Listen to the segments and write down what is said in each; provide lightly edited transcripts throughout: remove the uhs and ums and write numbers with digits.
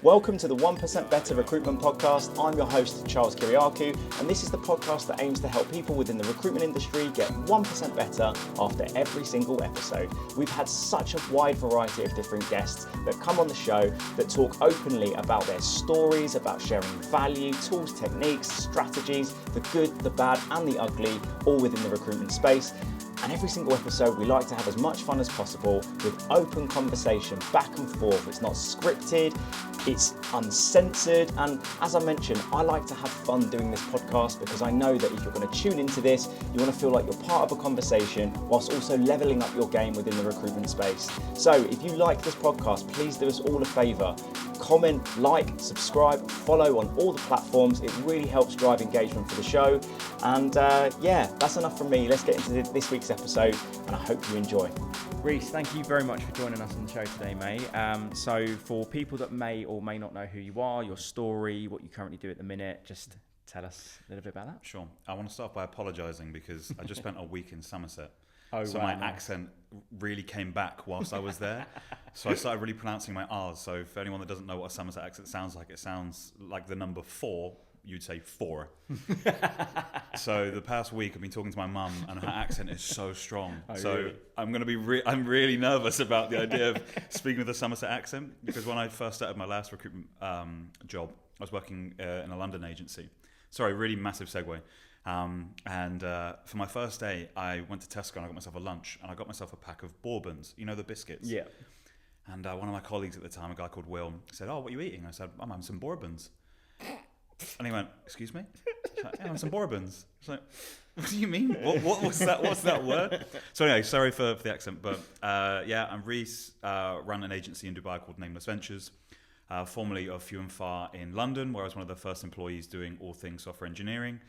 Welcome to the 1% Better Recruitment Podcast. I'm your host, Charles Kiriakou, and this is the podcast that aims to help people within the recruitment industry get 1% better after every single episode. We've had such a wide variety of different guests that come on the show that talk openly about their stories, about sharing value, tools, techniques, strategies, the good, the bad, and the ugly, all within the recruitment space. And every single episode, we like to have as much fun as possible with open conversation back and forth. It's not scripted, it's uncensored. And as I mentioned, I like to have fun doing this podcast because I know that if you're going to tune into this, you want to feel like you're part of a conversation whilst also leveling up your game within the recruitment space. So if you like this podcast, please do us all a favor. Comment, like, subscribe, follow on all the platforms. It really helps drive engagement for the show. And that's enough from me. Let's get into this week's episode, and I hope you enjoy. Reece, thank you very much for joining us on the show today, mate. So for people that may or may not know who you are, your story, what you currently do at the minute, just tell us a little bit about that. Sure. I want to start by apologising because I just spent a week in Somerset. Oh, so right, my accent really came back whilst I was there. So I started really pronouncing my R's. So for anyone that doesn't know what a Somerset accent sounds like the number 4, you'd say 4. So the past week I've been talking to my mum and her accent is so strong. Oh, so really? I'm going to be I'm really nervous about the idea of speaking with a Somerset accent, because when I first started my last recruitment job, I was working in a London agency. Sorry, really massive segue. For my first day, I went to Tesco and I got myself a lunch, and I got myself a pack of Bourbons, you know, the biscuits. Yeah. And one of my colleagues at the time, a guy called Will, said, "Oh, what are you eating?" I said, "I'm having some Bourbons." And he went, "Excuse me?" I was like, "Yeah, I'm having some Bourbons." I was like, "What do you mean? What was that? What's that word?" So anyway, sorry for the accent, but I'm Reece, run an agency in Dubai called Nameless Ventures, formerly of Few and Far in London, where I was one of the first employees doing all things software engineering.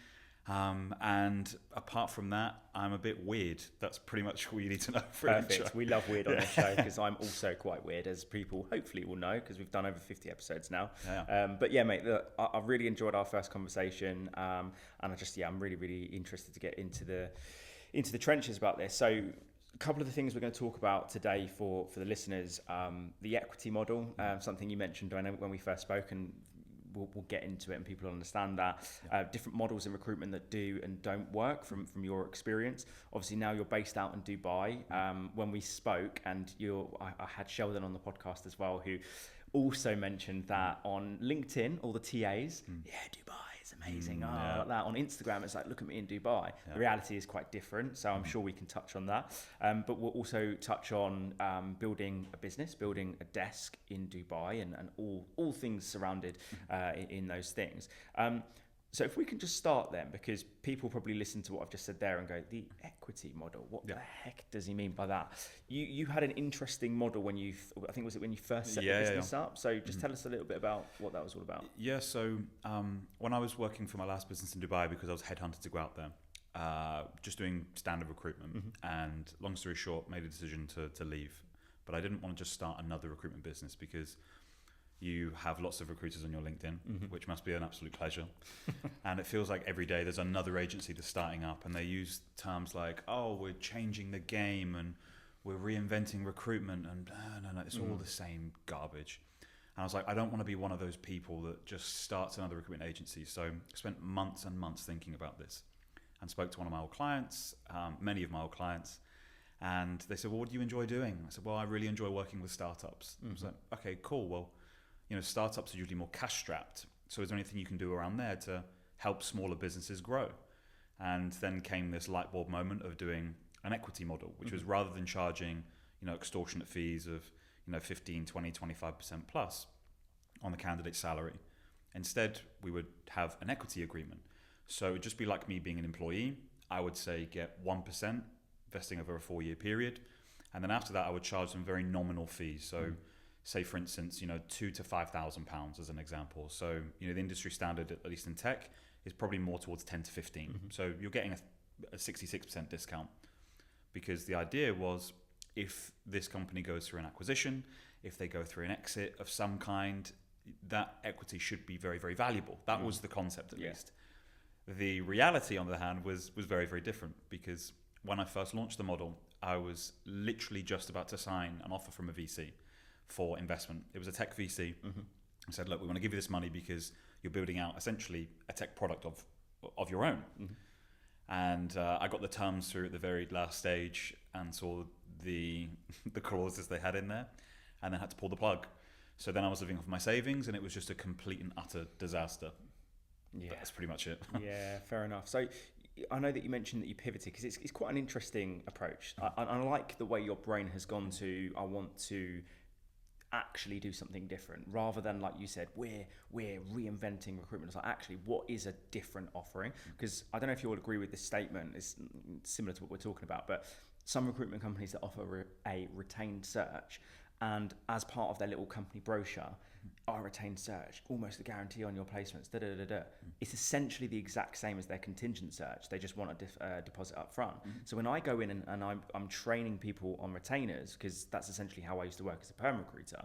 And apart from that, I'm a bit weird. That's pretty much all you need to know for an intro. We love weird on this show because I'm also quite weird, as people hopefully will know, because we've done over 50 episodes now. Yeah. But yeah, mate, look, I really enjoyed our first conversation, and I'm really, really interested to get into the trenches about this. So a couple of the things we're going to talk about today for the listeners, the equity model, something you mentioned when we first spoke, and we'll get into it and people understand that. Different models in recruitment that do and don't work from your experience. Obviously now you're based out in Dubai. When we spoke, and I had Sheldon on the podcast as well, who also mentioned that on LinkedIn, all the TAs, Dubai is amazing. Like that. On Instagram, it's like, look at me in Dubai. Yeah. The reality is quite different, so I'm sure we can touch on that. But we'll also touch on building a business, building a desk in Dubai, and all things surrounded in those things. So if we can just start then, because people probably listen to what I've just said there and go, the equity model, what the heck does he mean by that? You had an interesting model when you first set the business up. So just tell us a little bit about what that was all about. Yeah, so when I was working for my last business in Dubai, because I was headhunted to go out there, just doing standard recruitment, and long story short, made a decision to leave. But I didn't want to just start another recruitment business, because you have lots of recruiters on your LinkedIn, which must be an absolute pleasure. And it feels like every day there's another agency that's starting up, and they use terms like, "Oh, we're changing the game and we're reinventing recruitment," and no, it's all the same garbage. And I was like, I don't want to be one of those people that just starts another recruitment agency. So I spent months and months thinking about this, and spoke to one of my old clients, many of my old clients, and they said, "Well, what do you enjoy doing?" I said, "Well, I really enjoy working with startups." I was like, "Okay, cool. Well, startups are usually more cash strapped. So is there anything you can do around there to help smaller businesses grow?" And then came this light bulb moment of doing an equity model, which was, rather than charging, extortionate fees of, 15, 20, 25% plus on the candidate's salary, instead we would have an equity agreement. So it would just be like me being an employee. I would say get 1% vesting over a 4-year period. And then after that, I would charge them very nominal fees. So say, for instance, £2,000 to £5,000 as an example. So, the industry standard, at least in tech, is probably more towards 10 to 15. So you're getting a 66% discount, because the idea was, if this company goes through an acquisition, if they go through an exit of some kind, that equity should be very, very valuable. That was the concept, at least. The reality, on the other hand, was very, very different, because when I first launched the model, I was literally just about to sign an offer from a VC for investment. It was a tech VC. and said, look, we want to give you this money because you're building out essentially a tech product of your own. And I got the terms through at the very last stage and saw the clauses they had in there, and then had to pull the plug. So then I was living off my savings, and it was just a complete and utter disaster. Yeah, that's pretty much it. Yeah, fair enough. So I know that you mentioned that you pivoted because it's quite an interesting approach. I like the way your brain has gone to, I want to actually do something different, rather than, like you said, we're reinventing recruitment. It's like, actually, what is a different offering? Because I don't know if you all agree with this statement. It's similar to what we're talking about, but some recruitment companies that offer a retained search, and as part of their little company brochure, our retained search, almost a guarantee on your placements, It's essentially the exact same as their contingent search. They just want a deposit up front. So when I go in and I'm training people on retainers, because that's essentially how I used to work as a perm recruiter,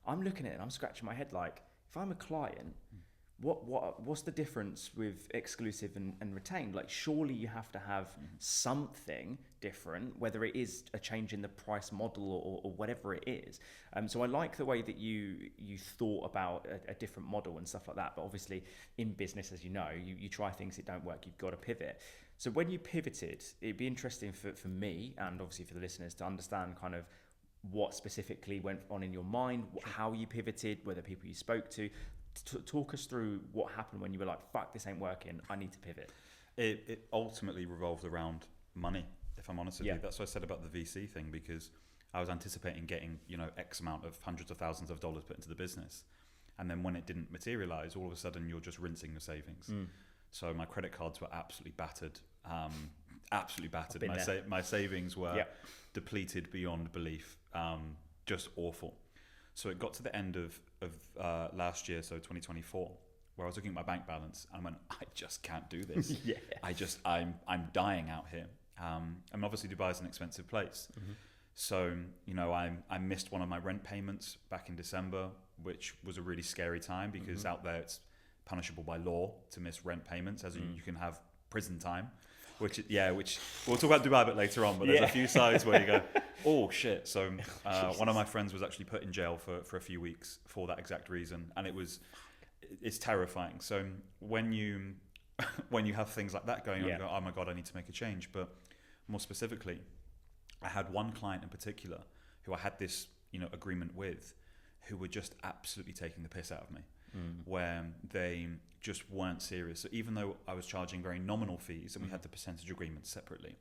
I'm looking at it and I'm scratching my head like, if I'm a client, what's the difference with exclusive and retained? Like, surely you have to have something different, whether it is a change in the price model or whatever it is. So I like the way that you thought about a different model and stuff like that. But obviously in business, as you know, you try things that don't work, you've got to pivot. So when you pivoted, it'd be interesting for me and obviously for the listeners to understand kind of what specifically went on in your mind, how you pivoted, whether people you spoke to. Talk us through what happened when you were like, fuck, this ain't working, I need to pivot. It ultimately revolved around money, if I'm honest with you. That's what I said about the VC thing, because I was anticipating getting, X amount of hundreds of thousands of dollars put into the business. And then when it didn't materialize, all of a sudden you're just rinsing your savings. So my credit cards were absolutely battered. My savings were depleted beyond belief. Just awful. So it got to the end of last year, so 2024, where I was looking at my bank balance and I went, I just can't do this. I'm dying out here. And obviously Dubai is an expensive place. So, I missed one of my rent payments back in December, which was a really scary time because out there it's punishable by law to miss rent payments, as you can have prison time. Which we'll talk about Dubai a bit later on, but there's a few sides where you go, oh shit. So one of my friends was actually put in jail for a few weeks for that exact reason, and it's terrifying. So when you have things like that going on, you go, oh my god, I need to make a change. But more specifically, I had one client in particular who I had this agreement with, who were just absolutely taking the piss out of me. Where they just weren't serious. So even though I was charging very nominal fees and we had the percentage agreements separately,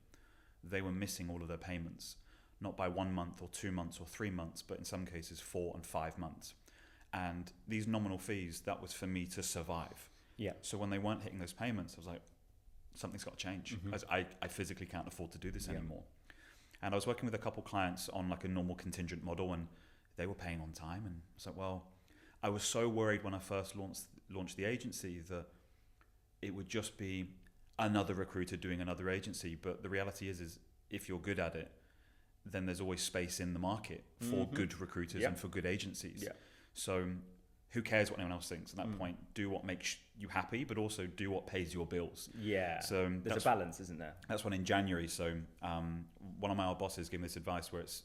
they were missing all of their payments, not by 1 month or 2 months or 3 months, but in some cases 4 and 5 months. And these nominal fees, that was for me to survive. So when they weren't hitting those payments, I was like, something's got to change. I physically can't afford to do this anymore. And I was working with a couple clients on like a normal contingent model, and they were paying on time. And I was like, well, I was so worried when I first launched the agency that it would just be another recruiter doing another agency. But the reality is if you're good at it, then there's always space in the market for good recruiters and for good agencies. So who cares what anyone else thinks at that point? Do what makes you happy, but also do what pays your bills. So there's a balance, isn't there? That's when in January. So one of my old bosses gave me this advice where it's,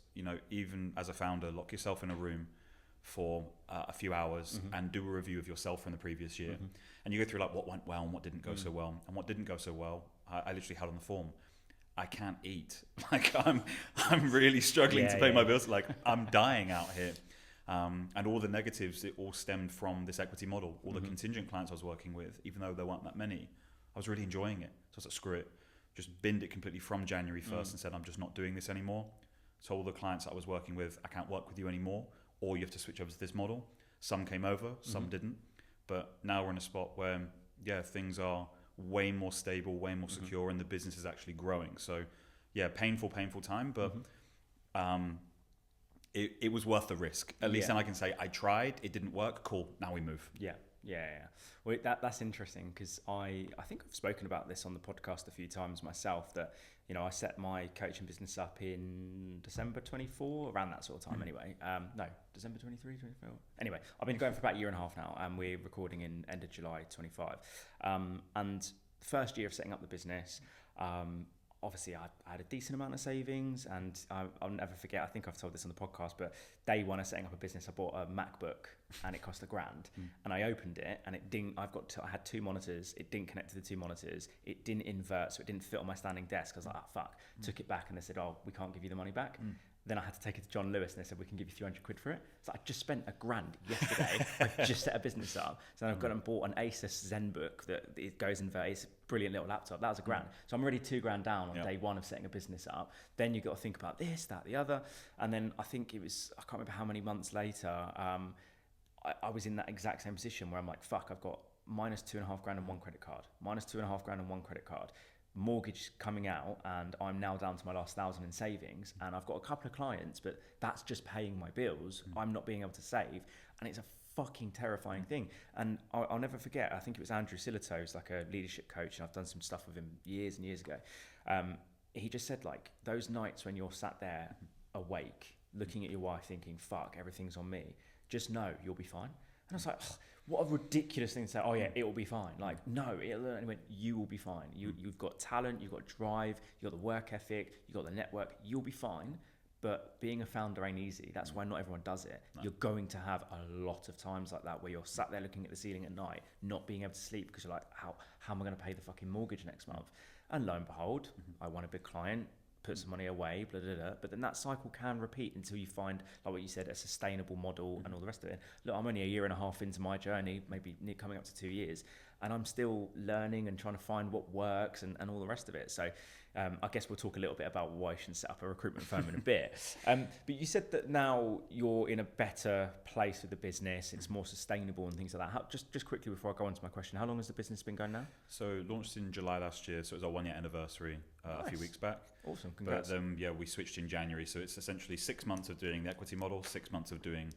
even as a founder, lock yourself in a room for a few hours and do a review of yourself from the previous year. And you go through like what went well and what didn't go so well. And what didn't go so well, I literally had on the form, I can't eat. Like I'm really struggling to pay my bills. Like I'm dying out here. And all the negatives, it all stemmed from this equity model. All the contingent clients I was working with, even though there weren't that many, I was really enjoying it. So I was like, screw it. Just binned it completely from January 1st and said, I'm just not doing this anymore. So all the clients I was working with, I can't work with you anymore, or you have to switch over to this model. Some came over, some didn't. But now we're in a spot where, things are way more stable, way more secure, and the business is actually growing. So, painful time, but it was worth the risk. At least then I can say, I tried, it didn't work, cool, now we move. Well, that's interesting because I think I've spoken about this on the podcast a few times myself, that I set my coaching business up in December 24, around that sort of time anyway. No, December 23, 24. Anyway, I've been going for about a year and a half now, and we're recording in end of July 25. And first year of setting up the business, obviously I had a decent amount of savings, and I'll never forget, I think I've told this on the podcast, but day one of setting up a business, I bought a MacBook and it cost $1,000 and I opened it and it didn't, I had 2 monitors, it didn't connect to the 2 monitors, it didn't invert, so it didn't fit on my standing desk. I was like, fuck, took it back and they said, oh, we can't give you the money back. Then I had to take it to John Lewis and they said, we can give you 300 quid for it. So I just spent $1,000 yesterday. I just set a business up. So then I've gone and bought an Asus ZenBook that it goes in there. It's a brilliant little laptop. That was $1,000. So I'm already $2,000 down on day one of setting a business up. Then you've got to think about this, that, the other. And then I think it was, I can't remember how many months later, I was in that exact same position where I'm like, fuck, I've got minus $2,500 on one credit card, minus $2,500 on one credit card. Mortgage coming out, and I'm now down to my last 1,000 in savings, and I've got a couple of clients, but that's just paying my bills. I'm not being able to save, and it's a fucking terrifying thing. And I'll never forget, I think it was Andrew Silito, who's like a leadership coach, and I've done some stuff with him years and years ago. He just said, like, those nights when you're sat there awake looking at your wife thinking, fuck, everything's on me, just know you'll be fine. And I was like, oh, what a ridiculous thing to say. Oh yeah, it will be fine. Like, no, and he went, you will be fine. You've got talent, you've got drive, you've got the work ethic, you've got the network, you'll be fine. But being a founder ain't easy. That's why not everyone does it. No. You're going to have a lot of times like that where you're sat there looking at the ceiling at night, not being able to sleep because you're like, how am I going to pay the fucking mortgage next month? And lo and behold, I won a big client, put some money away, blah, blah, blah. But then that cycle can repeat until you find, like what you said, a sustainable model and all the rest of it. Look, I'm only 1.5 years into my journey, maybe coming up to 2 years, and I'm still learning and trying to find what works and all the rest of it. So I guess we'll talk a little bit about why you should set up a recruitment firm in a bit. But you said that now you're in a better place with the business, it's more sustainable and things like that. Just quickly before I go on to my question, how long has the business been going now? So launched in July last year, so it was our 1 year anniversary a few weeks back. Awesome, congrats. But we switched in January, so it's essentially 6 months of doing the equity model, 6 months of doing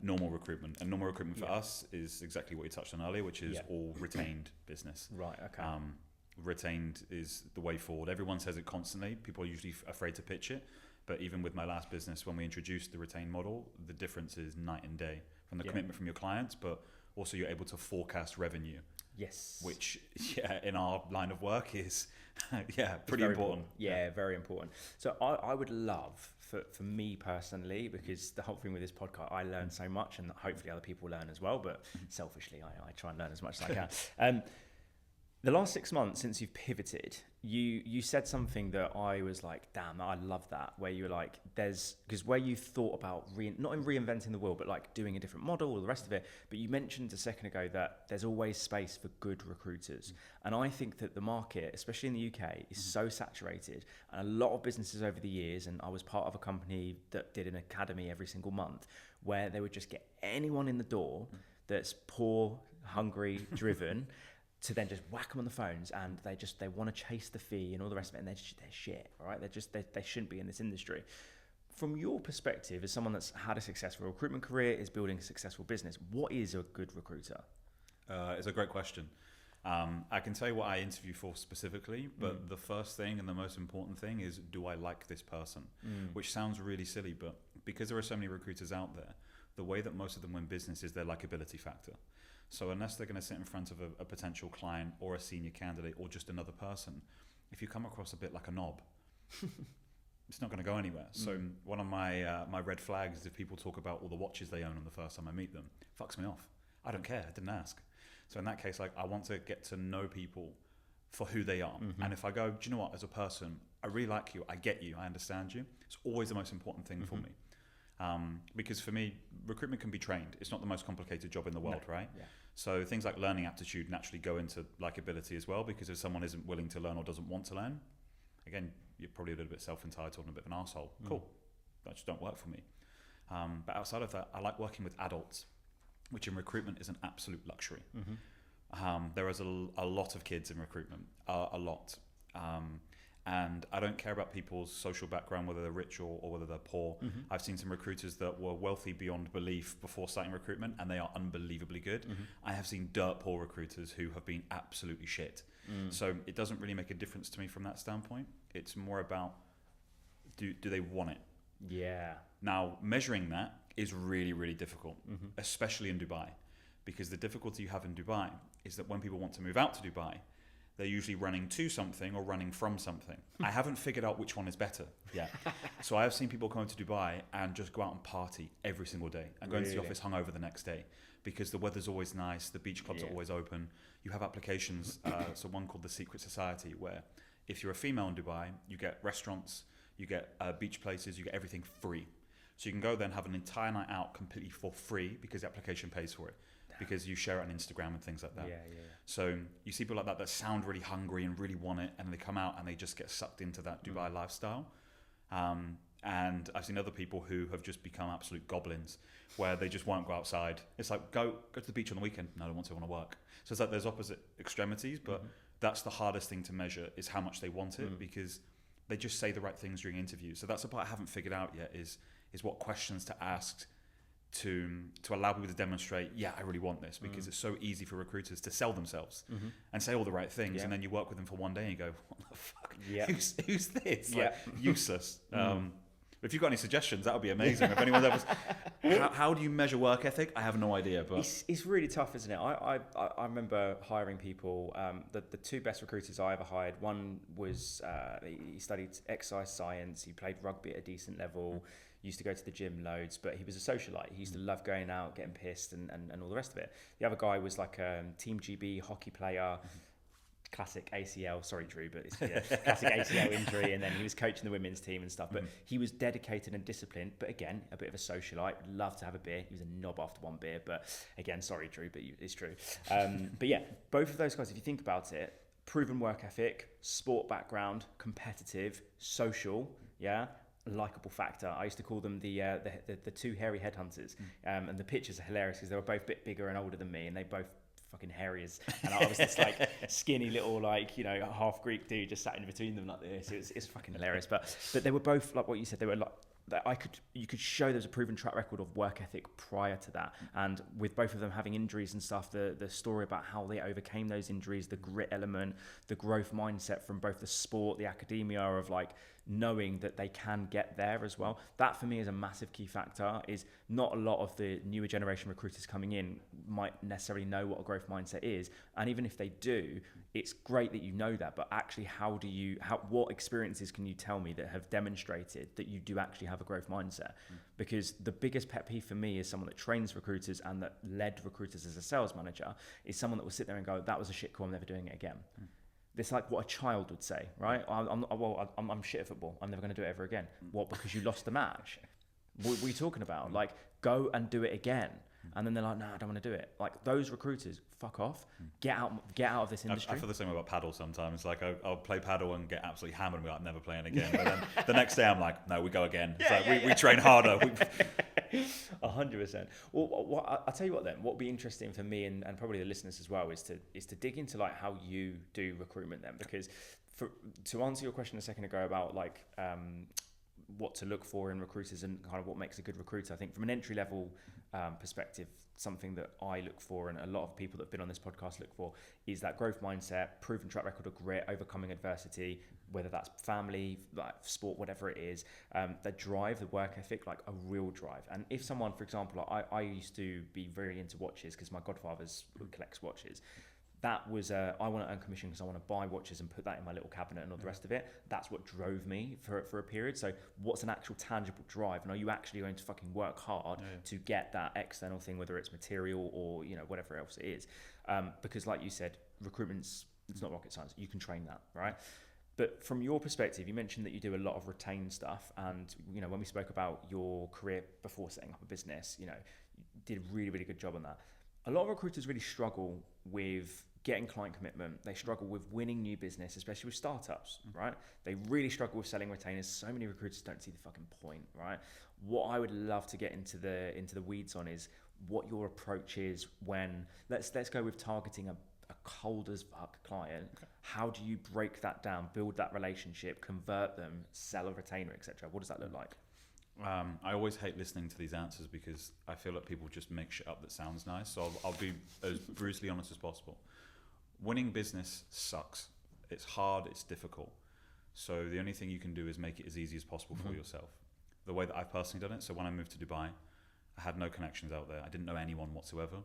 normal recruitment. And normal recruitment for us is exactly what you touched on earlier, which is all retained business. Right, okay. Retained is the way forward. Everyone says it constantly. People are usually afraid to pitch it. But even with my last business, when we introduced the retained model, the difference is night and day from the commitment from your clients, but also you're able to forecast revenue. Yes. Which, in our line of work is, pretty important. Yeah, very important. So I would love, for me personally, because the whole thing with this podcast, I learn so much, and hopefully other people learn as well, but selfishly, I try and learn as much as I can. The last 6 months since you've pivoted, you said something that I was like, damn, I love that, where you were like, because where you thought about, not in reinventing the wheel, but like doing a different model or the rest of it, but you mentioned a second ago that there's always space for good recruiters. And I think that the market, especially in the UK, is so saturated, and a lot of businesses over the years, and I was part of a company that did an academy every single month, where they would just get anyone in the door that's poor, hungry, driven, to then just whack them on the phones, and they want to chase the fee and all the rest of it, and they're shit, all right? They shouldn't be in this industry. From your perspective, as someone that's had a successful recruitment career, is building a successful business, what is a good recruiter? It's a great question. I can tell you what I interview for specifically, but the first thing and the most important thing is, do I like this person? Which sounds really silly, but because there are so many recruiters out there, the way that most of them win business is their likability factor. So unless they're going to sit in front of a potential client or a senior candidate or just another person, if you come across a bit like a knob, it's not going to go anywhere. So one of my red flags is if people talk about all the watches they own on the first time I meet them, fucks me off. I don't care. I didn't ask. So in that case, like, I want to get to know people for who they are. And if I go, do you know what, as a person, I really like you, I get you, I understand you, it's always the most important thing for me. Because for me, recruitment can be trained. It's not the most complicated job in the world, right? Yeah. So things like learning aptitude naturally go into likability as well, because if someone isn't willing to learn or doesn't want to learn, again, you're probably a little bit self-entitled and a bit of an arsehole. Cool. That just don't work for me. But outside of that, I like working with adults, which in recruitment is an absolute luxury. There is a lot of kids in recruitment, a lot. And I don't care about people's social background, whether they're rich or whether they're poor. I've seen some recruiters that were wealthy beyond belief before starting recruitment, and they are unbelievably good. I have seen dirt poor recruiters who have been absolutely shit. So it doesn't really make a difference to me from that standpoint. It's more about, do they want it? Yeah. Now, measuring that is really, really difficult, especially in Dubai, because the difficulty you have in Dubai is that when people want to move out to Dubai, they're usually running to something or running from something. I haven't figured out which one is better yet. So I have seen people come to Dubai and just go out and party every single day and go into the office hungover the next day because the weather's always nice, the beach clubs are always open. You have applications, so one called the Secret Society, where if you're a female in Dubai, you get restaurants, you get beach places, you get everything free. So you can go there and have an entire night out completely for free because the application pays for it. Because you share it on Instagram and things like that. So you see people like that sound really hungry and really want it, and they come out and they just get sucked into that Dubai lifestyle. And I've seen other people who have just become absolute goblins, where they just won't go outside. It's like, go to the beach on the weekend. No, I don't want to, I want to work. So it's like there's opposite extremities, but that's the hardest thing to measure, is how much they want it, because they just say the right things during interviews. So that's the part I haven't figured out yet, is what questions to ask to allow people to demonstrate, I really want this, because it's so easy for recruiters to sell themselves and say all the right things, and then you work with them for one day and you go, what the fuck, who's this? Like, useless. If you've got any suggestions, that would be amazing. If anyone ever, how do you measure work ethic? I have no idea, but it's really tough, isn't it? I remember hiring people. The two best recruiters I ever hired. One was he studied exercise science. He played rugby at a decent level. Used to go to the gym loads, but he was a socialite. He used to love going out, getting pissed, and all the rest of it. The other guy was like a Team GB hockey player. Classic ACL, sorry Drew, but it's classic ACL injury, and then he was coaching the women's team and stuff, but he was dedicated and disciplined, but again, a bit of a socialite, loved to have a beer. He was a knob after one beer, but again, sorry Drew, but it's true. But yeah, both of those guys, if you think about it, proven work ethic, sport background, competitive, social, likable factor. I used to call them the two hairy headhunters, and the pictures are hilarious because they were both a bit bigger and older than me, and they both fucking hairy as, and I was this like skinny little half Greek dude just sat in between them like this. It's fucking hilarious. But they were both like what you said. They were like that. You could show there's a proven track record of work ethic prior to that, and with both of them having injuries and stuff, the story about how they overcame those injuries, the grit element, the growth mindset from both the sport, the academia of like knowing that they can get there as well. That for me is a massive key factor. Is not a lot of the newer generation recruiters coming in might necessarily know what a growth mindset is, and even if they do, it's great that you know that, but actually what experiences can you tell me that have demonstrated that you do actually have a growth mindset? Because the biggest pet peeve for me is someone that trains recruiters and that led recruiters as a sales manager is someone that will sit there and go, that was a shit call, I'm never doing it again. It's like what a child would say, right? I'm shit at football. I'm never going to do it ever again. What? Because you lost the match? What are you talking about? Like, go and do it again. And then they're like, no, I don't want to do it. Like those recruiters, fuck off. Get out of this industry. I feel the same about paddle sometimes. Like I'll play paddle and get absolutely hammered and be like, I'm never playing again. But then the next day I'm like, no, we go again. It's we train harder. 100%. Well, I'll tell you what then, what would be interesting for me and probably the listeners as well is to dig into like how you do recruitment then, because to answer your question a second ago about like what to look for in recruiters and kind of what makes a good recruiter, I think from an entry level perspective, something that I look for and a lot of people that have been on this podcast look for is that growth mindset, proven track record of grit, overcoming adversity, whether that's family, like sport, whatever it is, the drive, the work ethic, like a real drive. And if someone, for example, I used to be very into watches because my godfather collects watches. That was, I want to earn commission because I want to buy watches and put that in my little cabinet and all the rest of it. That's what drove me for a period. So what's an actual tangible drive? And are you actually going to fucking work hard to get that external thing, whether it's material or, whatever else it is? Because like you said, recruitment's, it's not rocket science. You can train that, right? But from your perspective, you mentioned that you do a lot of retained stuff. And, when we spoke about your career before setting up a business, you did a really, really good job on that. A lot of recruiters really struggle with getting client commitment. They struggle with winning new business, especially with startups, right? They really struggle with selling retainers. So many recruiters don't see the fucking point, right? What I would love to get into the weeds on is what your approach is when, let's go with targeting a cold as fuck client. Okay. How do you break that down, build that relationship, convert them, sell a retainer, etc.? What does that look like? I always hate listening to these answers because I feel like people just make shit up that sounds nice. So I'll be as brutally honest as possible. Winning business sucks. It's hard, it's difficult. So the only thing you can do is make it as easy as possible for yourself. The way that I've personally done it, so when I moved to Dubai, I had no connections out there. I didn't know anyone whatsoever.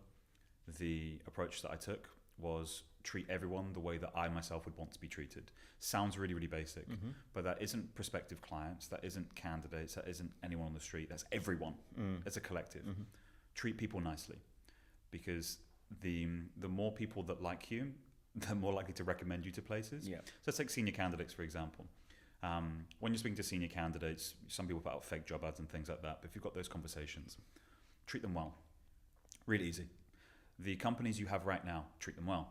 The approach that I took was treat everyone the way that I myself would want to be treated. Sounds really, really basic, but that isn't prospective clients, that isn't candidates, that isn't anyone on the street, that's everyone as a collective. Treat people nicely, because the more people that like you, they're more likely to recommend you to places. So let's take senior candidates, for example. When you're speaking to senior candidates, some people put out fake job ads and things like that, but if you've got those conversations, treat them well. Really easy. The companies you have right now, treat them well.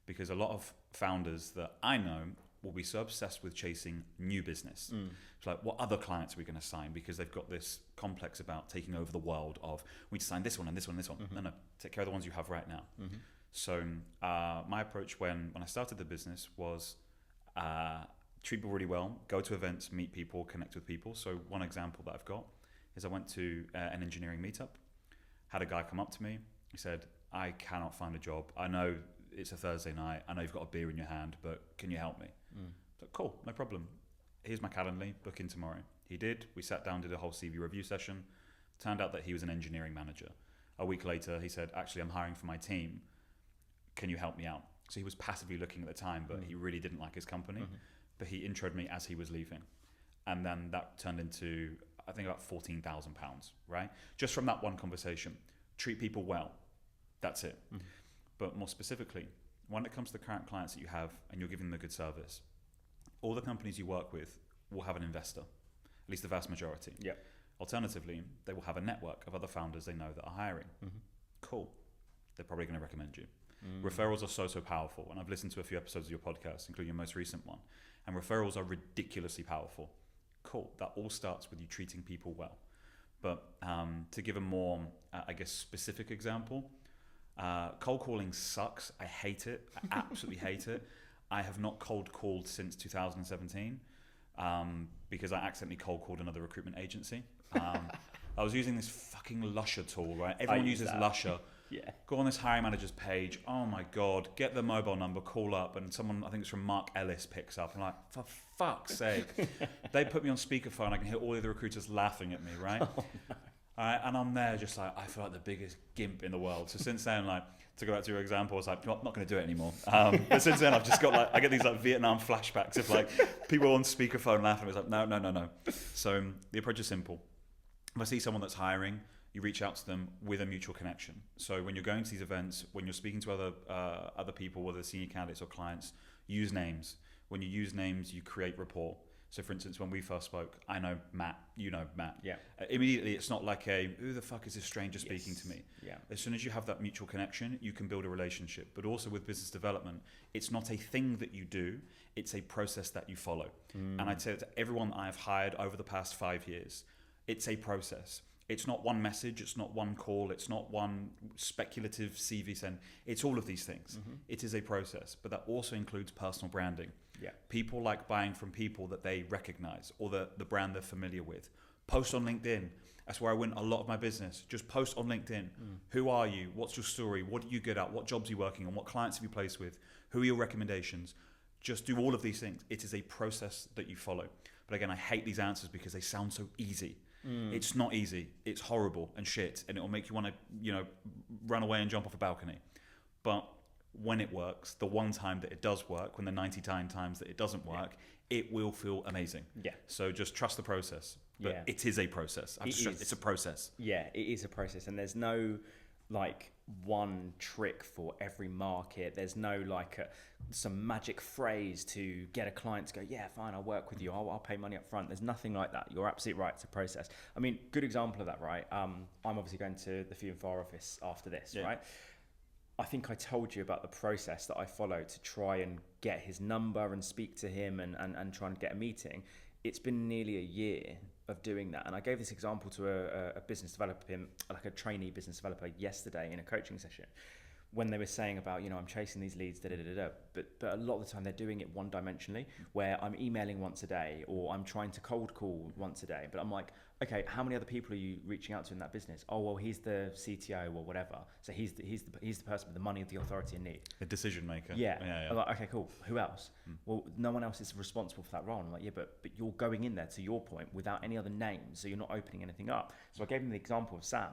Because a lot of founders that I know will be so obsessed with chasing new business. It's like, what other clients are we going to sign? Because they've got this complex about taking over the world of, we need to sign this one and this one and this one. No, take care of the ones you have right now. So my approach when I started the business was treat people really well, go to events, meet people, connect with people. So one example that I've got is I went to an engineering meetup, had a guy come up to me. He said, I cannot find a job. I know it's a Thursday night. I know you've got a beer in your hand, but can you help me? So, cool, no problem. Here's my Calendly, book in tomorrow. He did. We sat down, did a whole CV review session. Turned out that he was an engineering manager. A week later, he said, actually, I'm hiring for my team. Can you help me out? So he was passively looking at the time, but he really didn't like his company. But he introed me as he was leaving. And then that turned into, I think, about £14,000, right? Just from that one conversation. Treat people well. That's it. But more specifically, when it comes to the current clients that you have and you're giving them a good service, all the companies you work with will have an investor, at least the vast majority. Alternatively, they will have a network of other founders they know that are hiring. Cool. They're probably going to recommend you. Referrals are so powerful. And I've listened to a few episodes of your podcast, including your most recent one. And referrals are ridiculously powerful. Cool. That all starts with you treating people well. But to give a more, specific example, cold calling sucks. I hate it. I absolutely hate it. I have not cold called since 2017 because I accidentally cold called another recruitment agency. I was using this fucking Lusher tool, right? Everyone uses Lusher. Go on this hiring manager's page. Oh my God, get the mobile number, call up, and someone, I think it's from Mark Ellis, picks up. I'm like, for fuck's sake. They put me on speakerphone. I can hear all the other recruiters laughing at me, right? Oh, no. And I'm there just like, I feel like the biggest gimp in the world. So since then, like, to go back to your example, I was like, I'm not going to do it anymore. But since then, I've just got like, I get these like Vietnam flashbacks of like people on speakerphone laughing. It's like, no. So the approach is simple. If I see someone that's hiring, you reach out to them with a mutual connection. So when you're going to these events, when you're speaking to other people, whether senior candidates or clients, use names. When you use names, you create rapport. So for instance, when we first spoke, I know Matt, you know Matt. Immediately, it's not like who the fuck is this stranger speaking to me? As soon as you have that mutual connection, you can build a relationship. But also with business development, it's not a thing that you do, it's a process that you follow. And I'd say to everyone I've hired over the past 5 years, it's a process. It's not one message, it's not one call, it's not one speculative CV send. It's all of these things. It is a process, but that also includes personal branding. People like buying from people that they recognize or the brand they're familiar with. Post on LinkedIn. That's where I win a lot of my business. Just post on LinkedIn. Who are you? What's your story? What are you good at? What jobs are you working on? What clients have you placed with? Who are your recommendations? Just do all of these things. It is a process that you follow. But again, I hate these answers because they sound so easy. It's not easy. It's horrible and shit, and it will make you want to, run away and jump off a balcony. But when it works, the one time that it does work, when the 99 times that it doesn't work, it will feel amazing. So just trust the process. But it is a process. It's a process. It is a process, and there's no like one trick for every market. There's no like some magic phrase to get a client to go, yeah, fine, I'll work with you. I'll pay money up front. There's nothing like that. You're absolutely right. It's a process. I mean, good example of that, right? I'm obviously going to the Few and Far office after this, right? I think I told you about the process that I followed to try and get his number and speak to him and try and get a meeting. It's been nearly a year of doing that. And I gave this example to a business developer, like a trainee business developer yesterday in a coaching session, when they were saying about, I'm chasing these leads, but a lot of the time they're doing it one-dimensionally, where I'm emailing once a day or I'm trying to cold call once a day. But I'm like, okay, how many other people are you reaching out to in that business? Oh, well, he's the CTO or whatever. So he's the person with the money, the authority and need. The decision maker. Yeah. I'm like, okay, cool. Who else? Well, no one else is responsible for that role. And I'm like, yeah, but you're going in there, to your point, without any other names, so you're not opening anything up. So I gave him the example of Sam.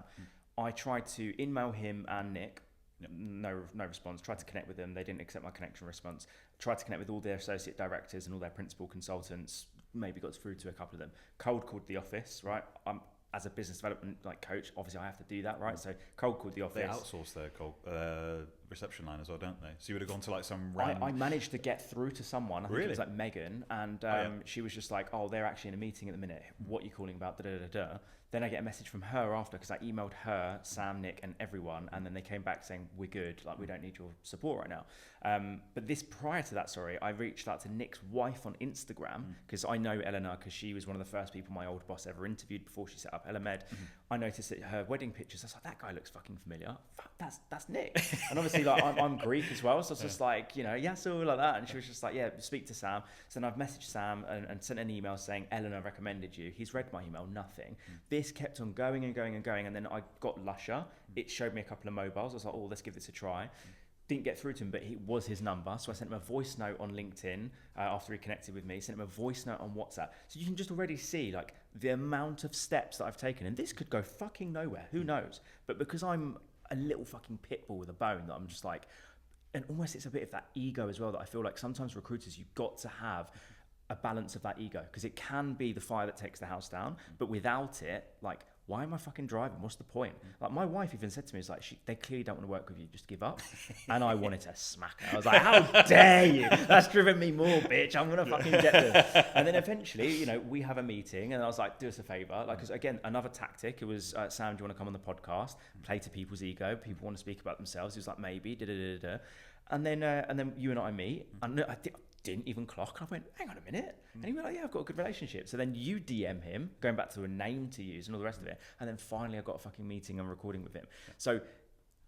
I tried to email him and Nick No response. Tried to connect with them. They didn't accept my connection response. Tried to connect with all their associate directors and all their principal consultants. Maybe got through to a couple of them. Cold called the office, right? As a business development coach, obviously I have to do that, right? So cold called the office. They outsource their reception line as well, don't they? So you would have gone to like some random... I managed to get through to someone. I think Really? it was like Megan, and she was just like, "Oh, they're actually in a meeting at the minute. What are you calling about?" Da, da, da, da. Then I get a message from her after, because I emailed her, Sam, Nick, and everyone, and then they came back saying, "We're good. Like, we don't need your support right now." But prior to that, I reached out to Nick's wife on Instagram, because I know Eleanor, because she was one of the first people my old boss ever interviewed before she set up Elemed. I noticed that her wedding pictures, I was like, "That guy looks fucking familiar. Fuck, that's Nick." And obviously, like, I'm Greek as well, so I was just like, yeah, so like that. And she was just like, "Yeah, speak to Sam." So then I've messaged Sam and sent an email saying, "Eleanor recommended you." He's read my email, nothing. This kept on going and going and going, and then I got Lusher. It showed me a couple of mobiles. I was like, "Oh, let's give this a try." Didn't get through to him, but it was his number. So I sent him a voice note on LinkedIn after he connected with me, sent him a voice note on WhatsApp. So you can just already see like the amount of steps that I've taken. And this could go fucking nowhere, who knows? But because I'm a little fucking pit bull with a bone, that I'm just like, and almost it's a bit of that ego as well, that I feel like sometimes recruiters, you've got to have a balance of that ego, because it can be the fire that takes the house down, but without it, like, why am I fucking driving? What's the point? Like, my wife even said to me, "It's like, they clearly don't want to work with you. Just give up." And I wanted to smack her. I was like, "How dare you? That's driven me more, bitch. I'm going to fucking get this." And then eventually, we have a meeting, and I was like, "Do us a favor." Like, because again, another tactic, it was, "Sam, do you want to come on the podcast?" Play to people's ego. People want to speak about themselves. He was like, "Maybe, da-da-da-da." And then you and I meet, and I didn't even clock. I went, "Hang on a minute." And he went like, "Yeah, I've got a good relationship." So then you DM him, going back to a name to use and all the rest of it. And then finally I got a fucking meeting and recording with him. So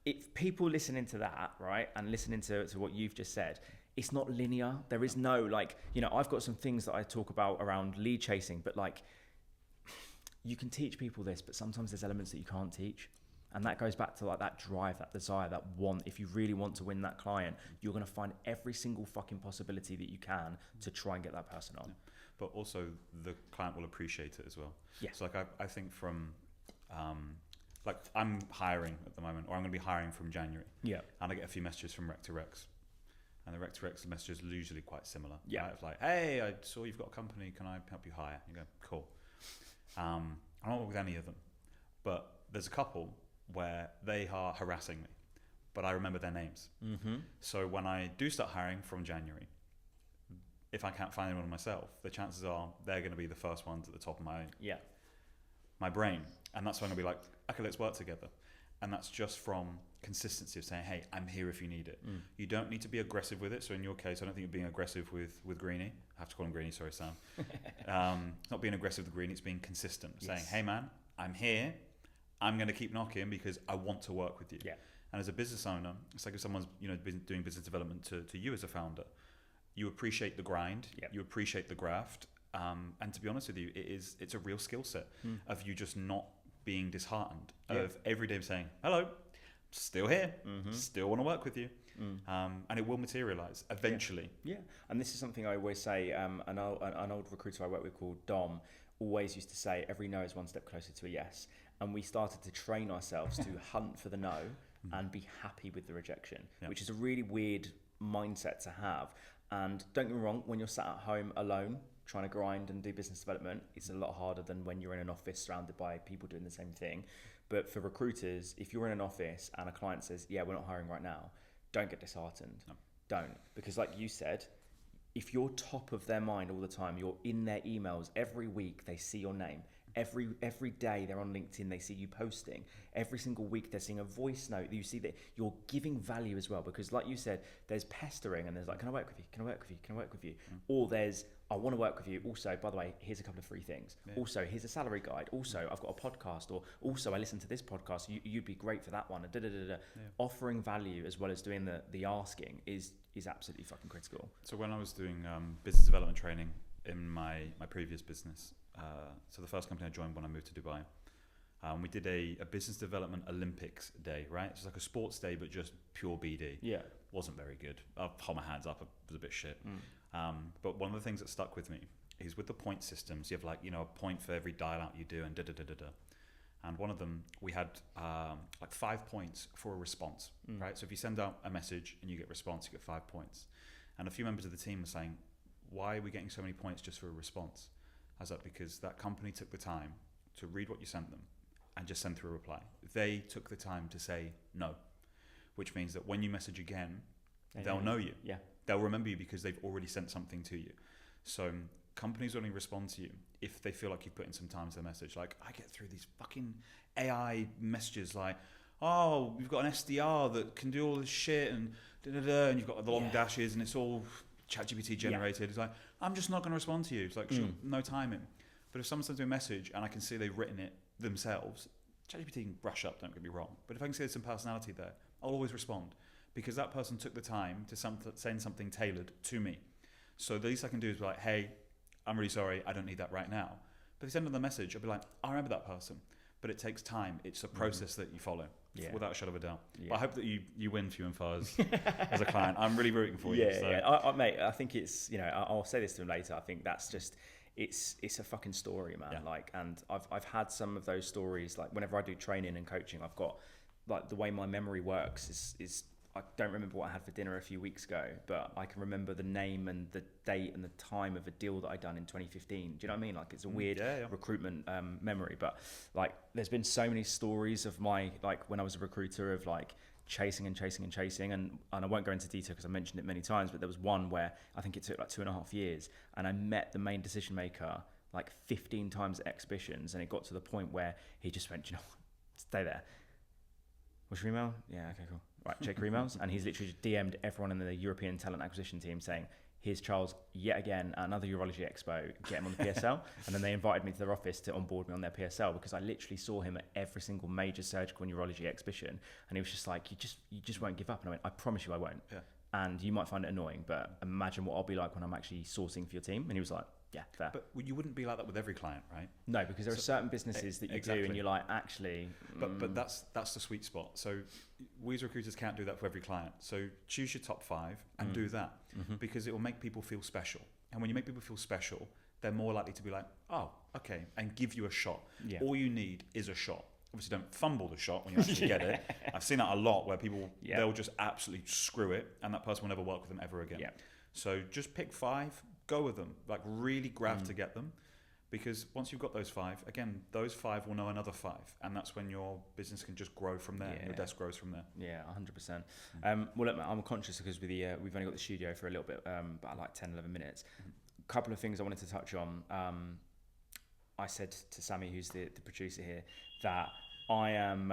if people listening to that, right, and listening to what you've just said, it's not linear. There is no I've got some things that I talk about around lead chasing, but like, you can teach people this, but sometimes there's elements that you can't teach. And that goes back to like that drive, that desire, that want. If you really want to win that client, you're going to find every single fucking possibility that you can to try and get that person on. But also the client will appreciate it as well. Yeah. So like I think from, like I'm hiring at the moment, or I'm going to be hiring from January. Yeah. And I get a few messages from Rec to Recs. And the Rec to Recs messages are usually quite similar. Yeah. Right? It's like, "Hey, I saw you've got a company. Can I help you hire?" You go, "Cool." I'm not with any of them, but there's a couple where they are harassing me, but I remember their names. So when I do start hiring from January, if I can't find anyone myself, the chances are they're going to be the first ones at the top of my brain. And that's when I'll be like, "Okay, let's work together." And that's just from consistency of saying, "Hey, I'm here if you need it." You don't need to be aggressive with it. So in your case, I don't think you're being aggressive with Greenie. I have to call him Greenie, sorry, Sam. Not being aggressive with Greenie, it's being consistent. Saying, "Hey man, I'm here. I'm going to keep knocking because I want to work with you." Yeah. And as a business owner, it's like if someone's been doing business development to you as a founder, you appreciate the grind, you appreciate the graft, and to be honest with you, it's a real skill set of you just not being disheartened, of every day saying, "Hello, still here, still want to work with you." And it will materialize eventually. Yeah. And this is something I always say. An old recruiter I work with called Dom always used to say, "Every no is one step closer to a yes." And we started to train ourselves to hunt for the no and be happy with the rejection, which is a really weird mindset to have. And don't get me wrong, when you're sat at home alone, trying to grind and do business development, it's a lot harder than when you're in an office surrounded by people doing the same thing. But for recruiters, if you're in an office and a client says, "Yeah, we're not hiring right now," don't get disheartened. No. Don't. Because like you said, if you're top of their mind all the time, you're in their emails every week, they see your name. Every day they're on LinkedIn, they see you posting. Every single week they're seeing a voice note. You see that you're giving value as well, because like you said, there's pestering and there's like, "Can I work with you? Can I work with you? Can I work with you?" Or there's, "I want to work with you. Also, by the way, here's a couple of free things. Also, here's a salary guide. Also, I've got a podcast. Or also, I listened to this podcast. You'd be great for that one." Offering value as well as doing the asking is absolutely fucking critical. So when I was doing business development training in my previous business, so the first company I joined when I moved to Dubai, we did a business development Olympics day, right? It's like a sports day, but just pure BD. Yeah. Wasn't very good. I'll hold my hands up, it was a bit shit. But one of the things that stuck with me is with the point systems, you have like, a point for every dial out you do and da-da-da-da-da. And one of them, we had like 5 points for a response, right? So if you send out a message and you get response, you get 5 points. And a few members of the team were saying, why are we getting so many points just for a response? I was like, because that company took the time to read what you sent them and just send through a reply. They took the time to say no, which means that when you message again, they'll know you. Yeah. They'll remember you because they've already sent something to you. So companies only respond to you if they feel like you've put in some time to the message. Like, I get through these fucking AI messages like, oh, we've got an SDR that can do all this shit and and you've got the long dashes and it's all ChatGPT generated. It's like, I'm just not going to respond to you. It's like, sure, no timing. But if someone sends me a message and I can see they've written it themselves, ChatGPT can brush up, don't get me wrong. But if I can see there's some personality there, I'll always respond because that person took the time to send something tailored to me. So the least I can do is be like, hey, I'm really sorry, I don't need that right now. But if they send them the message, I'll be like, I remember that person. But it takes time. It's a process that you follow, without a shadow of a doubt. But I hope that you win Few and Far as a client. I'm really rooting for you. Mate, I think it's, I'll say this to him later. I think that's just, it's a fucking story, man. Yeah. Like, and I've had some of those stories. Like, whenever I do training and coaching, I've got, like, the way my memory works is I don't remember what I had for dinner a few weeks ago, but I can remember the name and the date and the time of a deal that I done in 2015. Do you know what I mean? Like, it's a weird recruitment memory, but like, there's been so many stories of my, like, when I was a recruiter, of like chasing, and I won't go into detail because I mentioned it many times, but there was one where I think it took like 2.5 years, and I met the main decision maker like 15 times at exhibitions, and it got to the point where he just went, stay there. What's your email? Yeah, okay, cool. Right, check your emails. And he's literally just DM'd everyone in the European talent acquisition team saying, here's Charles yet again at another Urology Expo, get him on the PSL. And then they invited me to their office to onboard me on their PSL because I literally saw him at every single major surgical and urology exhibition. And he was just like, you just won't give up. And I went, I promise you I won't. Yeah. And you might find it annoying, but imagine what I'll be like when I'm actually sourcing for your team. And he was like, yeah, fair. But you wouldn't be like that with every client, right? No, because there are certain businesses that you do and you're like, actually... But that's the sweet spot. So we as recruiters can't do that for every client. So choose your top 5 and do that because it will make people feel special. And when you make people feel special, they're more likely to be like, oh, okay, and give you a shot. Yeah. All you need is a shot. Obviously, don't fumble the shot when you actually get it. I've seen that a lot where people, they'll just absolutely screw it and that person will never work with them ever again. Yeah. So just pick 5, go with them, like really grab to get them, because once you've got those 5, again, those 5 will know another 5, and that's when your business can just grow from there. Your desk grows from there. Yeah, 100%. Well, look, I'm conscious because we've only got the studio for a little bit, about like 10, 11 minutes. A couple of things I wanted to touch on. I said to Sammy, who's the producer here, that I am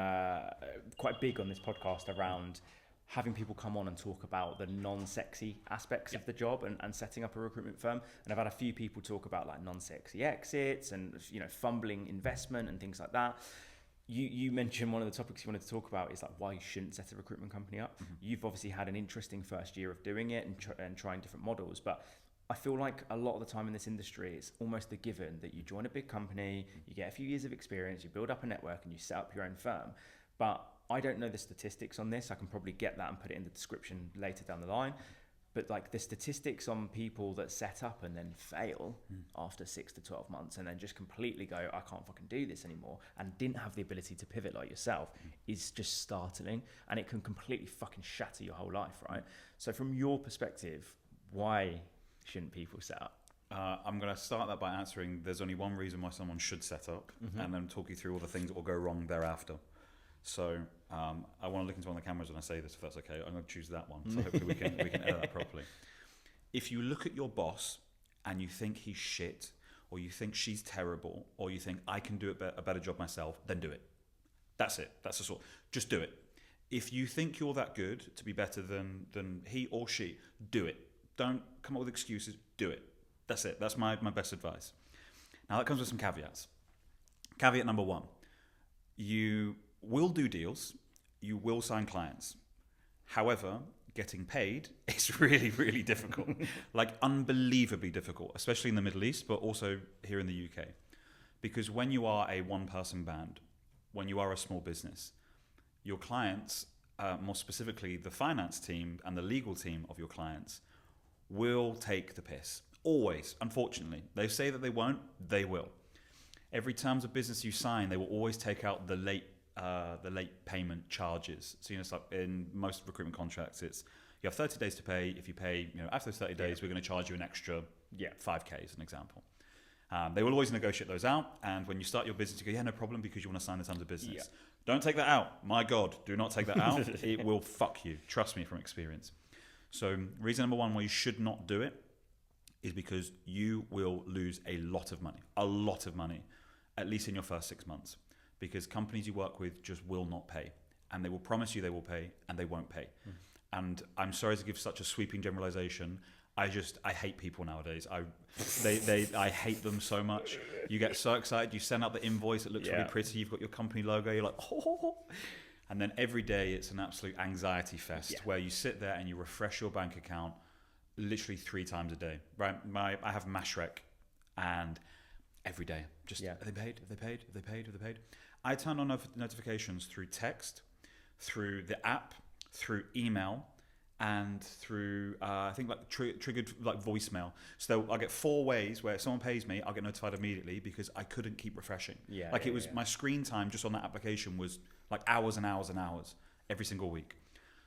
quite big on this podcast around having people come on and talk about the non-sexy aspects of the job and setting up a recruitment firm. And I've had a few people talk about like non-sexy exits and, fumbling investment and things like that. You mentioned one of the topics you wanted to talk about is like why you shouldn't set a recruitment company up. You've obviously had an interesting first year of doing it and trying different models, but I feel like a lot of the time in this industry, it's almost a given that you join a big company, you get a few years of experience, you build up a network and you set up your own firm. But I don't know the statistics on this. I can probably get that and put it in the description later down the line. But like the statistics on people that set up and then fail after 6 to 12 months and then just completely go, I can't fucking do this anymore, and didn't have the ability to pivot like yourself is just startling, and it can completely fucking shatter your whole life, right? So from your perspective, why shouldn't people set up? I'm going to start that by answering there's only one reason why someone should set up, and then talk you through all the things that will go wrong thereafter. So I want to look into one of the cameras when I say this, if that's okay. I'm going to choose that one, so hopefully we can edit that properly. If you look at your boss and you think he's shit, or you think she's terrible, or you think I can do a better job myself, then do it. That's it. That's the sort. Just do it. If you think you're that good to be better than he or she, do it. Don't come up with excuses. Do it. That's it. That's my best advice. Now that comes with some caveats. Caveat number 1: you will do deals, you will sign clients. However, getting paid is really, really difficult. Like unbelievably difficult, especially in the Middle East, but also here in the UK. Because when you are a one-person band, when you are a small business, your clients, more specifically the finance team and the legal team of your clients, will take the piss. Always, unfortunately. They say that they won't, they will. Every terms of business you sign, they will always take out the late payment charges. So, it's like in most recruitment contracts, it's you have 30 days to pay. If you pay, after those 30 days, we're going to charge you an extra 5K as an example. They will always negotiate those out. And when you start your business, you go, no problem, because you want to sign the terms of business. Yeah. Don't take that out. My God, do not take that out. It will fuck you. Trust me from experience. So reason number one why you should not do it is because you will lose a lot of money, at least in your first 6 months, because companies you work with just will not pay, and they will promise you they will pay, and they won't pay. And I'm sorry to give such a sweeping generalization. I hate people nowadays. I hate them so much. You get so excited, you send out the invoice, it looks really pretty, you've got your company logo, you're like, oh. And then every day it's an absolute anxiety fest where you sit there and you refresh your bank account literally 3 times a day, right? I have Mashrek, and every day, have they paid? Have they paid? Have they paid? Have they paid? I turn on notifications through text, through the app, through email, and through I think like triggered like voicemail. So I get 4 ways where if someone pays me, I'll get notified immediately because I couldn't keep refreshing. My screen time just on that application was like hours and hours and hours every single week.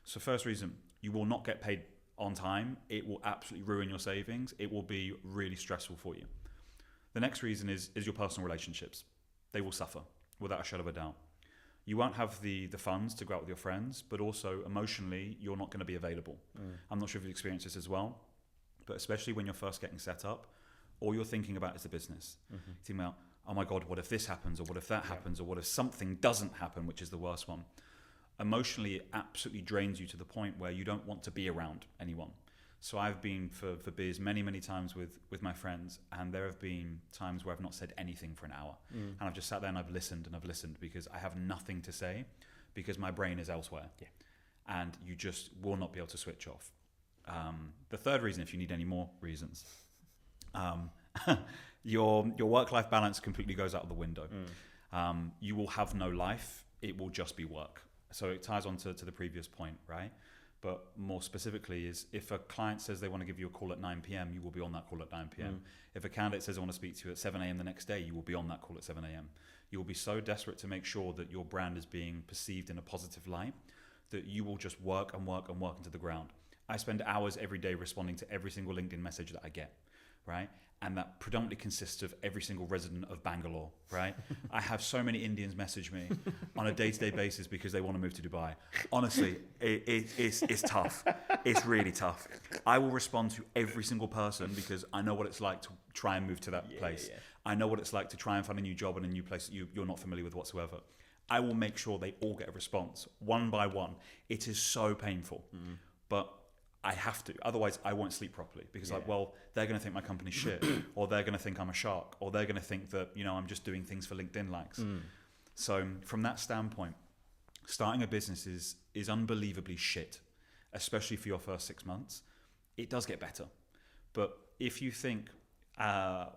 So first reason, you will not get paid on time. It will absolutely ruin your savings. It will be really stressful for you. The next reason is your personal relationships. They will suffer without a shadow of a doubt. You won't have the funds to go out with your friends, but also emotionally, you're not going to be available. I'm not sure if you've experienced this as well, but especially when you're first getting set up, all you're thinking about is the business. You're thinking about, oh my God, what if this happens? Or what if that happens? Or what if something doesn't happen, which is the worst one? Emotionally, it absolutely drains you to the point where you don't want to be around anyone. So I've been for beers many, many times with my friends, and there have been times where I've not said anything for an hour. And I've just sat there and I've listened because I have nothing to say because my brain is elsewhere. And you just will not be able to switch off. The third reason, if you need any more reasons, your work-life balance completely goes out of the window. You will have no life. It will just be work. So it ties on to the previous point, right? But more specifically is if a client says they want to give you a call at 9 p.m, you will be on that call at 9 p.m. If a candidate says they want to speak to you at 7 a.m. the next day, you will be on that call at 7 a.m. You will be so desperate to make sure that your brand is being perceived in a positive light that you will just work and work and work into the ground. I spend hours every day responding to every single LinkedIn message that I get, right? And that predominantly consists of every single resident of Bangalore, right? I have so many Indians message me on a day-to-day basis because they want to move to Dubai. Honestly, it's tough. It's really tough. I will respond to every single person because I know what it's like to try and move to that place. I know what it's like to try and find a new job in a new place that you're not familiar with whatsoever. I will make sure they all get a response, one by one. It is so painful, but I have to, otherwise I won't sleep properly because they're going to think my company's shit, or they're going to think I'm a shark, or they're going to think that, I'm just doing things for LinkedIn likes. So from that standpoint, starting a business is unbelievably shit, especially for your first 6 months. It does get better. But if you think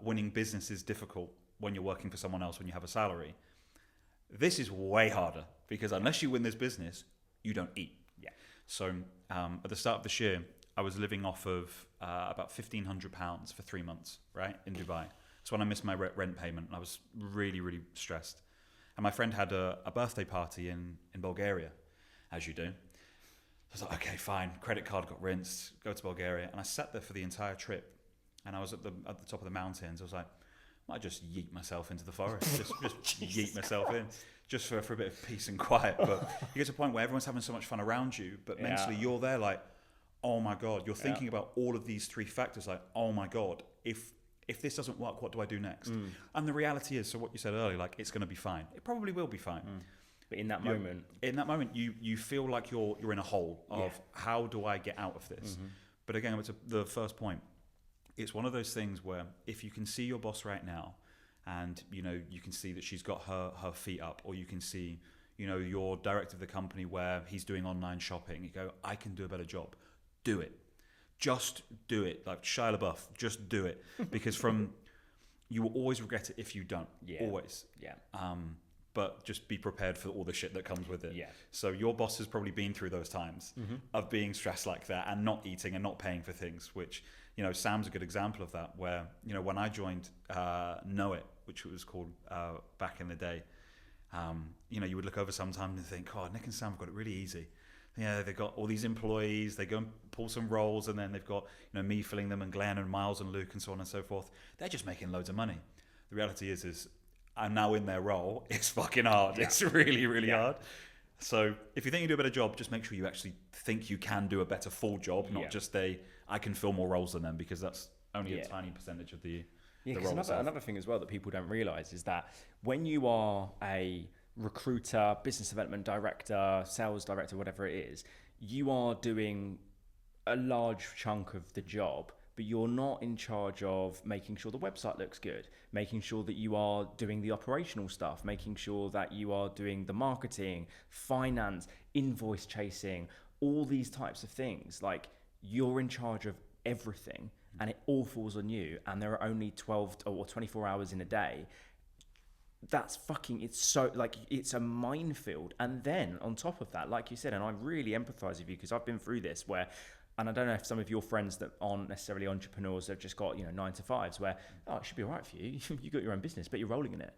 winning business is difficult when you're working for someone else, when you have a salary, this is way harder because unless you win this business, you don't eat. So at the start of this year, I was living off of about £1,500 for 3 months, right, in Dubai. That's when I missed my rent payment, and I was really, really stressed. And my friend had a birthday party in Bulgaria, as you do. I was like, okay, fine, credit card got rinsed, go to Bulgaria. And I sat there for the entire trip, and I was at the top of the mountains. I was like, I might just yeet myself into the forest, just yeet myself in. Just for a bit of peace and quiet. But you get to a point where everyone's having so much fun around you, but mentally you're there like, oh my God, you're thinking about all of these 3 factors like, oh my God, if this doesn't work, what do I do next? And the reality is, so what you said earlier, like it's going to be fine. It probably will be fine. But in that moment, you feel like you're in a hole of how do I get out of this? But again, it's the first point. It's one of those things where if you can see your boss right now, and you can see that she's got her feet up, or you can see your director of the company where he's doing online shopping, you go, I can do a better job. Do it. Just do it. Like Shia LaBeouf, just do it. Because you will always regret it if you don't. Always. but just be prepared for all the shit that comes with it. Yeah. So your boss has probably been through those times of being stressed like that and not eating and not paying for things, which, you know, Sam's a good example of that, where, you know, when I joined Know It, which it was called back in the day, you know, you would look over sometimes and think, oh, Nick and Sam have got it really easy. Yeah, they've got all these employees, they go and pull some roles, and then they've got, you know, me filling them and Glenn and Miles and Luke and so on and so forth. They're just making loads of money. The reality is I'm now in their role. It's fucking hard. Yeah. It's really, really hard. So if you think you do a better job, just make sure you actually think you can do a better full job, not just I can fill more roles than them, because that's only a tiny percentage of the role. Another thing as well that people don't realise is that when you are a recruiter, business development director, sales director, whatever it is, you are doing a large chunk of the job, but you're not in charge of making sure the website looks good, making sure that you are doing the operational stuff, making sure that you are doing the marketing, finance, invoice chasing, all these types of things. Like, you're in charge of everything, and it all falls on you, and there are only 12 or 24 hours in a day. That's fucking, it's so, like, it's a minefield. And then on top of that, like you said, and I really empathize with you because I've been through this, where, and I don't know if some of your friends that aren't necessarily entrepreneurs have just got, you know, 9 to 5s where, oh, it should be all right for you. You got your own business, but you're rolling in it.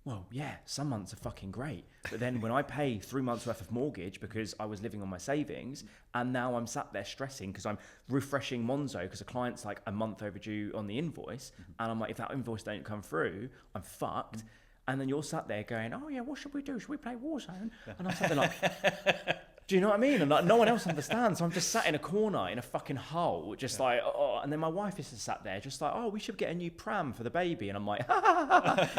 Well, yeah, some months are fucking great. But then when I pay 3 months worth of mortgage because I was living on my savings, and now I'm sat there stressing because I'm refreshing Monzo because a client's like a month overdue on the invoice. And I'm like, if that invoice don't come through, I'm fucked. And then you're sat there going, oh yeah, what should we do? Should we play Warzone? And I'm sat there like, do you know what I mean? And like, no one else understands. So I'm just sat in a corner in a fucking hole, just like, oh. And then my wife is just sat there, just like, oh, we should get a new pram for the baby. And I'm like,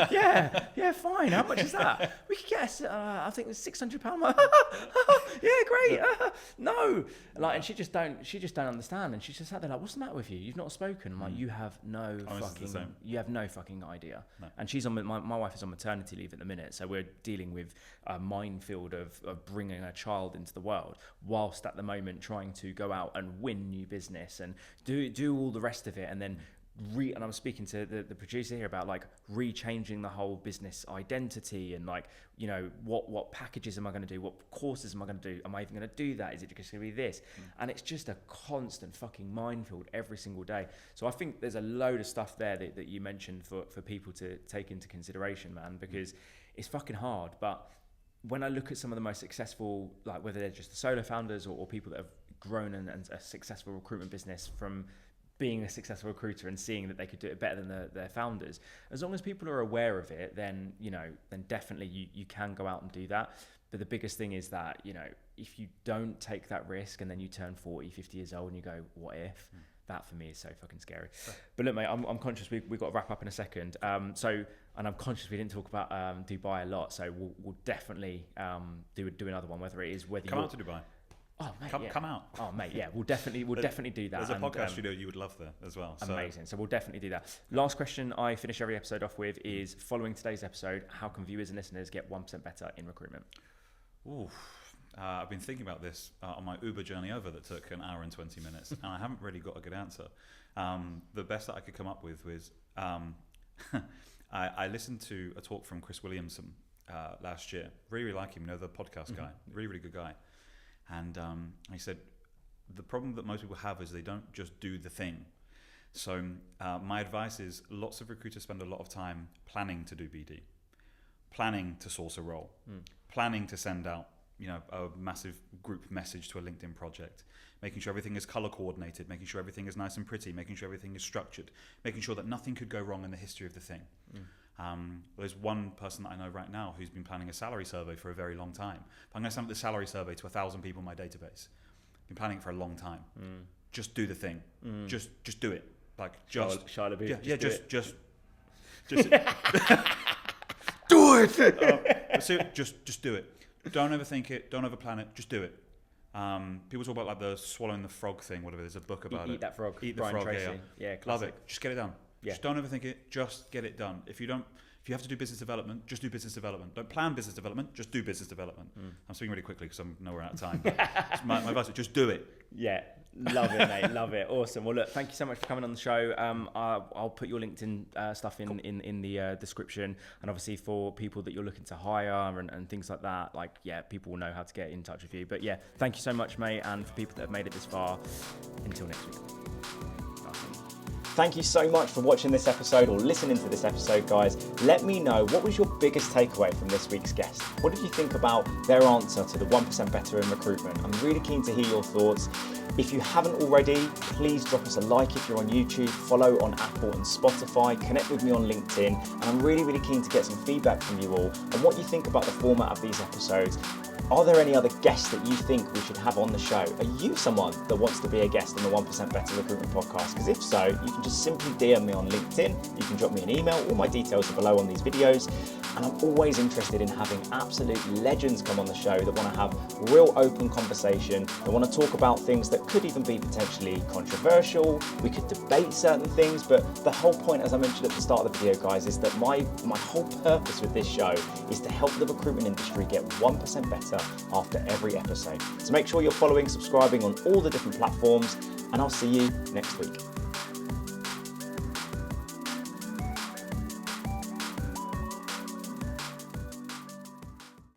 yeah, fine. How much is that? We could get, I think it's £600. Yeah, great. No, like, and she just don't understand. And she's just sat there like, what's the matter with you? You've not spoken. I'm like, you have no fucking idea. No. And she's on my wife is on maternity leave at the minute, so we're dealing with a minefield of bringing a child into the world, whilst at the moment trying to go out and win new business and do all the rest of it, and then and I'm speaking to the producer here about like re-changing the whole business identity, and like, you know, what packages am I going to do, what courses am I going to do, am I even going to do that, is it just going to be this? And it's just a constant fucking minefield every single day. So I think there's a load of stuff there that you mentioned for people to take into consideration, man, because it's fucking hard. But when I look at some of the most successful, like whether they're just the solo founders or people that have grown and a successful recruitment business from being a successful recruiter and seeing that they could do it better than their founders, as long as people are aware of it, then, you know, then definitely you can go out and do that. But the biggest thing is that, you know, if you don't take that risk and then you turn 40, 50 years old and you go, what if? That for me is so fucking scary. But look, mate, I'm conscious we've got to wrap up in a second. And I'm conscious we didn't talk about Dubai a lot, so we'll definitely do another one, whether it is whether come out to Dubai. Oh, mate, come out. Oh, mate, yeah, we'll definitely do that. There's a podcast studio you would love there as well. Amazing. So we'll definitely do that. Last question I finish every episode off with is, following today's episode, how can viewers and listeners get 1% better in recruitment? Ooh. I've been thinking about this on my Uber journey over that took an hour and 20 minutes, and I haven't really got a good answer. The best that I could come up with was I listened to a talk from Chris Williamson last year. Really like him, you know, the podcast guy. Really, really good guy. And he said, the problem that most people have is they don't just do the thing. So my advice is, lots of recruiters spend a lot of time planning to do BD, planning to source a role, planning to send out, you know, a massive group message to a LinkedIn project, making sure everything is color coordinated, making sure everything is nice and pretty, making sure everything is structured, making sure that nothing could go wrong in the history of the thing. There's one person that I know right now who's been planning a salary survey for a very long time. I'm going to send the salary survey to 1,000 people in my database. Been planning it for a long time. Just do the thing. Just do it. Like, just just do it. Do it. Just do it. Don't overthink it. Don't overplan it. Just do it. People talk about like the swallowing the frog thing. Whatever. There's a book about it. Eat that frog. Eat the Brian frog. Tracy. Yeah, love it. Just get it done. Yeah. Just don't overthink it. Just get it done. If you have to do business development, just do business development. Don't plan business development. Just do business development. I'm speaking really quickly because I know we're out of time. But my advice is just do it. Yeah. Love it, mate. Love it. Awesome. Well, look, thank you so much for coming on the show. I'll put your LinkedIn stuff in the description, and obviously for people that you're looking to hire and things like that, like, yeah, people will know how to get in touch with you. But yeah, thank you so much, mate. And for people that have made it this far, until next week. Thank you so much for watching this episode or listening to this episode, guys. Let me know, what was your biggest takeaway from this week's guest? What did you think about their answer to the 1% Better in Recruitment? I'm really keen to hear your thoughts. If you haven't already, please drop us a like if you're on YouTube, follow on Apple and Spotify, connect with me on LinkedIn, and I'm really, really keen to get some feedback from you all on what you think about the format of these episodes. Are there any other guests that you think we should have on the show? Are you someone that wants to be a guest on the 1% Better Recruitment Podcast? Because if so, you can just simply DM me on LinkedIn, you can drop me an email, all my details are below on these videos. And I'm always interested in having absolute legends come on the show that want to have real open conversation, that want to talk about things that could even be potentially controversial. We could debate certain things, but the whole point, as I mentioned at the start of the video, guys, is that my whole purpose with this show is to help the recruitment industry get 1% better after every episode. So make sure you're following, subscribing on all the different platforms, and I'll see you next week.